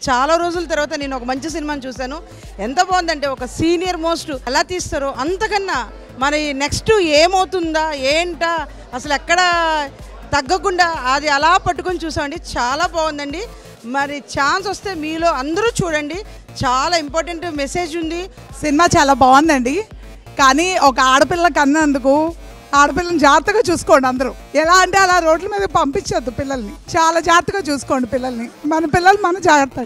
చాలా రోజుల తర్వాత నేను ఒక మంచి సినిమాని చూశాను. ఎంత బాగుందంటే ఒక సీనియర్ మోస్ట్ ఎలా తీస్తారో అంతకన్నా మరి నెక్స్ట్ ఏమవుతుందా ఏంటా అసలు ఎక్కడ తగ్గకుండా అది అలా పట్టుకొని చూసామండి. చాలా బాగుందండి. మరి ఛాన్స్ వస్తే మీలో అందరూ చూడండి. చాలా ఇంపార్టెంట్ మెసేజ్ ఉంది. సినిమా చాలా బాగుందండి. కానీ ఒక ఆడపిల్ల కన్నందుకు ఆడపిల్లని జాగ్రత్తగా చూసుకోండి. అందరూ ఎలా అంటే అలా రోడ్ల మీద పంపించొద్దు పిల్లల్ని. చాలా జాగ్రత్తగా చూసుకోండి పిల్లల్ని. మన పిల్లలు మన జాగ్రత్త.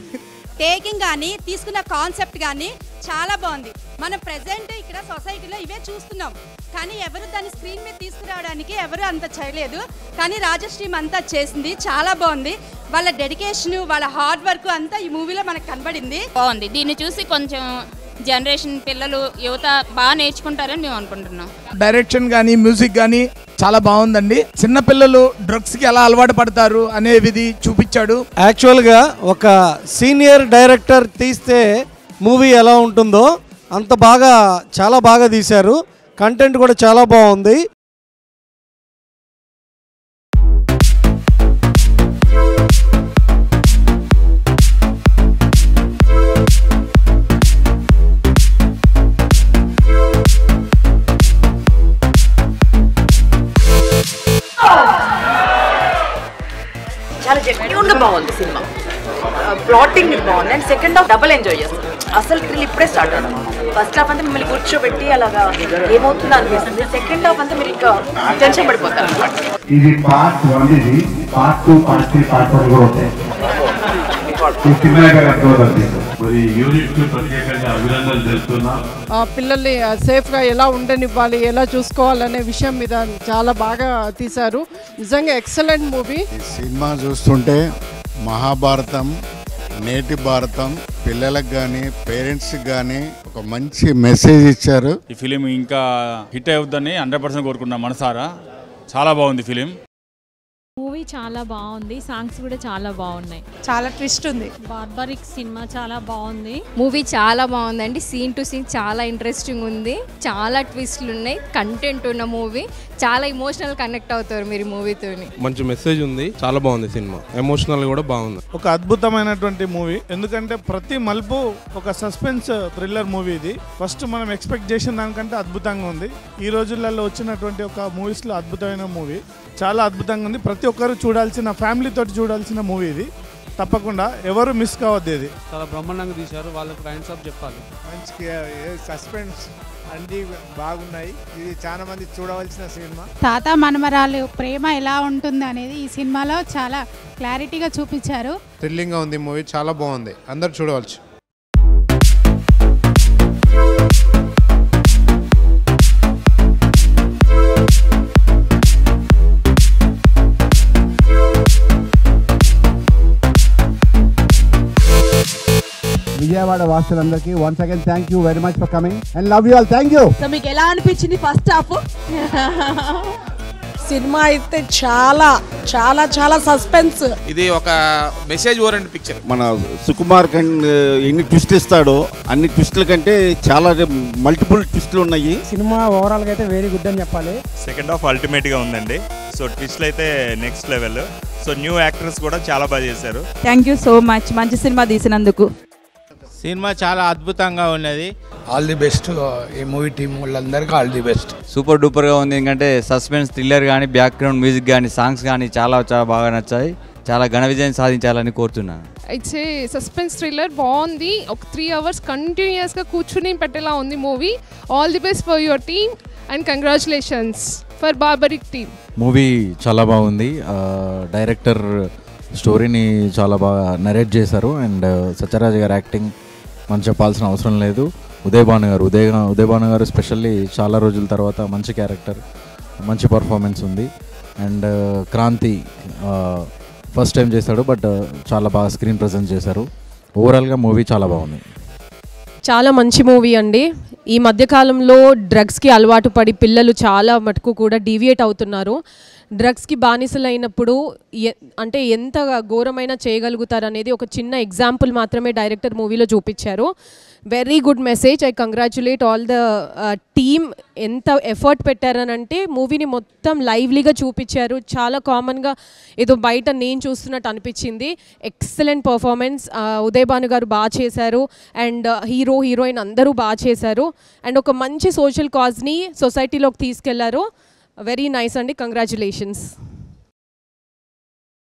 టేకింగ్ కానీ తీసుకున్న కాన్సెప్ట్ కానీ చాలా బాగుంది. మనం ప్రెసెంట్ ఇక్కడ సొసైటీలో ఇవే చూస్తున్నాం, కానీ ఎవరు దాన్ని స్క్రీన్ మీద తీసుకురావడానికి ఎవరు అంత చేయలేదు. కానీ రాజశ్రీ అంతా చేసింది, చాలా బాగుంది. వాళ్ళ డెడికేషన్, వాళ్ళ హార్డ్ వర్క్ అంతా ఈ మూవీలో మనకు కనబడింది. బాగుంది. దీన్ని చూసి కొంచెం జనరేషన్ పిల్లలు యువత బాగా నేర్చుకుంటారని మేము అనుకుంటున్నాం. డైరెక్షన్ కానీ మ్యూజిక్ కానీ చాలా బాగుందండి. చిన్నపిల్లలు డ్రగ్స్కి ఎలా అలవాటు పడతారు అనేది చూపించాడు. యాక్చువల్గా ఒక సీనియర్ డైరెక్టర్ తీస్తే మూవీ ఎలా ఉంటుందో అంత బాగా చాలా బాగా తీశారు. కంటెంట్ కూడా చాలా బాగుంది. చాలా జెన్యూన్గా బాగుంది సినిమా. ప్లాటింగ్ బాగుంది and second half double enjoy చేస్తాం. అసలు థ్రిల్ ఇప్పుడే స్టార్ట్ అవుతుంది. ఫస్ట్ హాఫ్ అంతా మిమ్మల్ని కూర్చోబెట్టి అలాగా ఏమవుతుందో అనిపిస్తుంది. సెకండ్ హాఫ్ అంతా మీరు ఇంకా టెన్షన్ పడిపోతారు. ఇది పార్ట్ 1, ఇది పార్ట్ 2, పార్ట్ 3, పార్ట్ 4 కూడా ఉంటాయి. మరి యూనిట్ ప్రత్యేకంగా అభినందనలు తెలుస్తున్నా. పిల్లల్ని సేఫ్గా ఎలా ఉండనివ్వాలి, ఎలా చూసుకోవాలనే విషయం మీద చాలా బాగా తీశారు. నిజంగా ఎక్సలెంట్ మూవీ. సినిమా చూస్తుంటే మహాభారతం, నేటి భారతం పిల్లలకు కానీ పేరెంట్స్కి కానీ ఒక మంచి మెసేజ్ ఇచ్చారు. ఈ ఫిలిం ఇంకా హిట్ అవుతుందని 100% కోరుకున్నాం మనసారా. చాలా బాగుంది ఫిలిం. మూవీ చాలా బాగుంది. సాంగ్స్ కూడా చాలా బాగున్నాయి. చాలా ట్విస్ట్ ఉంది. బార్బరిక్ సినిమా చాలా బాగుంది. మూవీ చాలా బాగుందండి. సీన్ టు సీన్ చాలా ఇంట్రెస్టింగ్ ఉంది. చాలా ట్విస్ట్లు ఉన్నాయి. కంటెంట్ ఉన్న మూవీ. చాలా ఎమోషనల్ కనెక్ట్ అవుతారు మీరు మూవీతో. మంచి మెసేజ్ ఉంది. చాలా బాగుంది సినిమా. ఎమోషనల్ కూడా బాగుంది. ఒక అద్భుతమైనటువంటి మూవీ. ఎందుకంటే ప్రతి మలుపు ఒక సస్పెన్స్ థ్రిల్లర్ మూవీ. ఇది ఫస్ట్ మనం ఎక్స్పెక్ట్ చేసిన దానికంటే అద్భుతంగా ఉంది. ఈ రోజులలో వచ్చినటువంటి ఒక మూవీస్లో అద్భుతమైన మూవీ. చాలా అద్భుతంగా ఉంది. ప్రతి ఒక్కరు చూడాల్సిన, ఫ్యామిలీ తోటి చూడాల్సిన మూవీ ఇది. తప్పకుండా ఎవరు మిస్ కావద్దు. ఇది చాలా బ్రహ్మాండంగా తీశారు. వాళ్ళకి హ్యాండ్స్ ఆఫ్ చెప్పాలి. మంచి సస్పెన్స్ అన్నీ బాగున్నాయి. ఇది చాలా మంది చూడవలసిన సినిమా. తాత మనమరాలు ప్రేమ ఎలా ఉంటుంది అనేది ఈ సినిమాలో చాలా క్లారిటీగా చూపించారు. థ్రిల్లింగ్గా ఉంది మూవీ. చాలా బాగుంది. అందరు చూడవచ్చు. విజయవాడ వాసులందరికీ once again thank you very much for coming and love you all. Thank you. So మీకు ఎలా అనిపించింది ఫస్ట్ హాఫ్? సినిమా అయితే చాలా చాలా చాలా సస్పెన్స్. ఇది ఒక మెసేజ్ ఓరియంటెడ్ పిక్చర్. మన సుకుమార్ ఎన్ని ట్విస్ట్లు ఇస్తాడో అన్ని ట్విస్టుల కంటే చాలా మల్టిపుల్ ట్విస్టులు ఉన్నాయి. సినిమా ఓవరాల్గా అయితే వెరీ గుడ్ అని చెప్పాలి. సెకండ్ హాఫ్ అల్టిమేట్గా ఉందండి. సో ట్విస్ట్లు అయితే next level. So new actors కూడా చాలా బాగా చేశారు. థ్యాంక్ యూ సో మచ్ మంచి సినిమా తీసినందుకు. సినిమా చాలా అద్భుతంగా ఉన్నది. ఆల్ ది బెస్ట్ ఈ మూవీ టీం వాళ్ళందరికీ ఆల్ ది బెస్ట్. సూపర్ డూపర్గా ఉంది. ఎందుకంటే సస్పెన్స్ థ్రిల్లర్ కానీ బ్యాక్గ్రౌండ్ మ్యూజిక్ కానీ సాంగ్స్ కానీ చాలా చాలా బాగా నచ్చాయి. చాలా ఘన విజయం సాధించాలని కోరుతున్నాను. ఇట్స్ ఏ సస్పెన్స్ థ్రిల్లర్ బాగుంది. ఒక 3 hours కంటిన్యూస్గా కూర్చుని పెట్టేలా ఉంది movie. All the best for your team and congratulations for barbaric team. Movie చాలా బాగుంది. డైరెక్టర్ స్టోరీని చాలా బాగా నరేట్ చేశారు. అండ్ సత్యరాజ్ గారు యాక్టింగ్ మనం చెప్పాల్సిన అవసరం లేదు. ఉదయ్ భాను గారు స్పెషల్లీ చాలా రోజుల తర్వాత మంచి క్యారెక్టర్, మంచి పర్ఫార్మెన్స్ ఉంది. అండ్ క్రాంతి ఫస్ట్ టైం చేశాడు, బట్ చాలా బాగా స్క్రీన్ ప్రజెంట్ చేశారు. ఓవరాల్గా మూవీ చాలా బాగుంది. చాలా మంచి మూవీ అండి. ఈ మధ్యకాలంలో డ్రగ్స్కి అలవాటు పడి పిల్లలు చాలా మటుకు కూడా డీవియేట్ అవుతున్నారు. డ్రగ్స్కి బానిసలైనప్పుడు అంటే ఎంత ఘోరమైన చేయగలుగుతారనేది ఒక చిన్న ఎగ్జాంపుల్ మాత్రమే డైరెక్టర్ మూవీలో చూపించారు. Very good message. I congratulate all the team. ఎంత ఎఫర్ట్ పెట్టారనంటే మూవీని మొత్తం లైవ్లీగా చూపించారు. చాలా కామన్గా ఏదో బయట నేను చూస్తున్నట్టు అనిపించింది. Excellent performance. ఉదయ్ భాను గారు బాగా చేశారు అండ్ హీరో హీరోయిన్ అందరూ బాగా చేశారు అండ్ ఒక మంచి సోషల్ కాజ్ని సొసైటీలోకి తీసుకెళ్లారు. వెరీ నైస్ అండి, కంగ్రాచులేషన్స్.